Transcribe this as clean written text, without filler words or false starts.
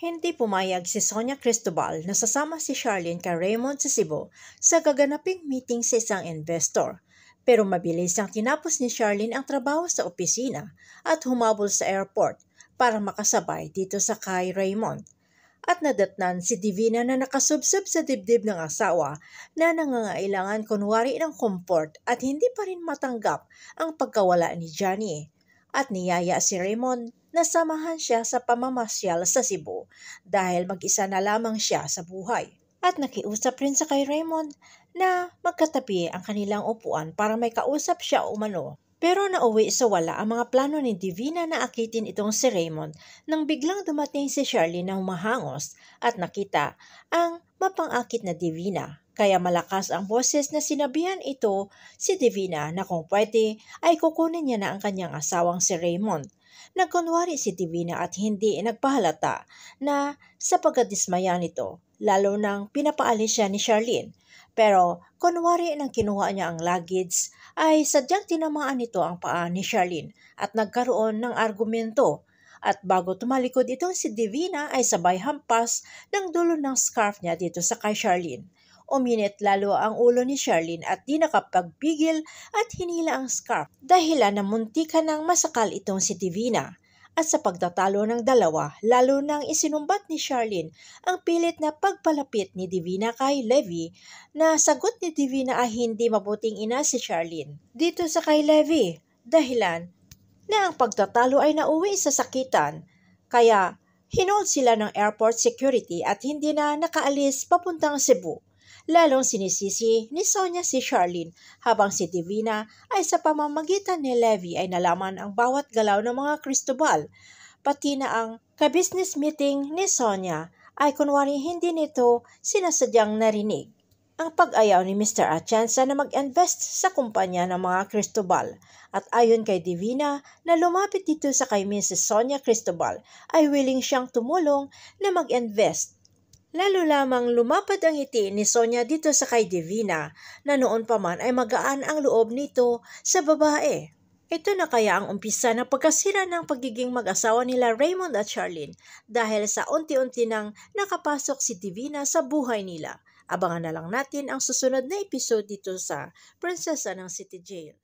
Hindi pumayag si Sonia Cristobal na sasama si Charlene kay Raymond sa Cebu sa gaganaping meeting sa isang investor. Pero mabilis ang tinapos ni Charlene ang trabaho sa opisina at humabol sa airport para makasabay dito sa kay Raymond. At nadatnan si Divina na nakasubsob sa dibdib ng asawa na nangangailangan kunwari ng comfort at hindi pa rin matanggap ang pagkawala ni Johnny. At niyaya si Raymond na samahan siya sa pamamasyal sa Cebu dahil mag-isa na lamang siya sa buhay. At nakiusap rin sa kay Raymond na magkatabi ang kanilang upuan para may kausap siya umano. Pero nauwi sa wala ang mga plano ni Divina na akitin itong si Raymond nang biglang dumating si Charlene na humahangos at nakita ang mapangakit na Divina. Kaya malakas ang boses na sinabihan ito si Divina na kung pwede ay kukunin niya na ang kanyang asawang si Raymond. Nagkunwari si Divina at hindi nagpahalata na sa pagkadismaya nito, lalo nang pinapaalis siya ni Charlene. Pero kunwari nang kinuha niya ang luggage ay sadyang tinamaan nito ang paa ni Charlene at nagkaroon ng argumento. At bago tumalikod itong si Divina ay sabay hampas ng dulo ng scarf niya dito sa kay Charlene. Uminit lalo ang ulo ni Charlene at di nakapagpigil at hinila ang scarf dahilan na muntikan ng masakal itong si Divina. At sa pagtatalo ng dalawa, lalo nang isinumbat ni Charlene ang pilit na pagpalapit ni Divina kay Levi na sagot ni Divina ay hindi mabuting ina si Charlene. Dito sa kay Levi, dahilan na ang pagtatalo ay nauwi sa sakitan, kaya hinold sila ng airport security at hindi na nakaalis papuntang Cebu. Lalong sinisisi ni Sonia si Charlene habang si Divina ay sa pamamagitan ni Levi ay nalaman ang bawat galaw ng mga Cristobal. Pati na ang ka-business meeting ni Sonia ay kunwari hindi nito sinasadyang narinig. Ang pag-ayaw ni Mr. Atienza na mag-invest sa kumpanya ng mga Cristobal at ayon kay Divina na lumapit dito sa kay Mrs. Sonia Cristobal ay willing siyang tumulong na mag-invest. Lalo lamang lumapad ang ngiti ni Sonia dito sa kay Divina na noon pa man ay magaan ang loob nito sa babae. Ito na kaya ang umpisa ng pagkasira ng pagiging mag-asawa nila Raymond at Charlene dahil sa unti-unti nang nakapasok si Divina sa buhay nila. Abangan na lang natin ang susunod na episode dito sa Prinsesa ng City Jail.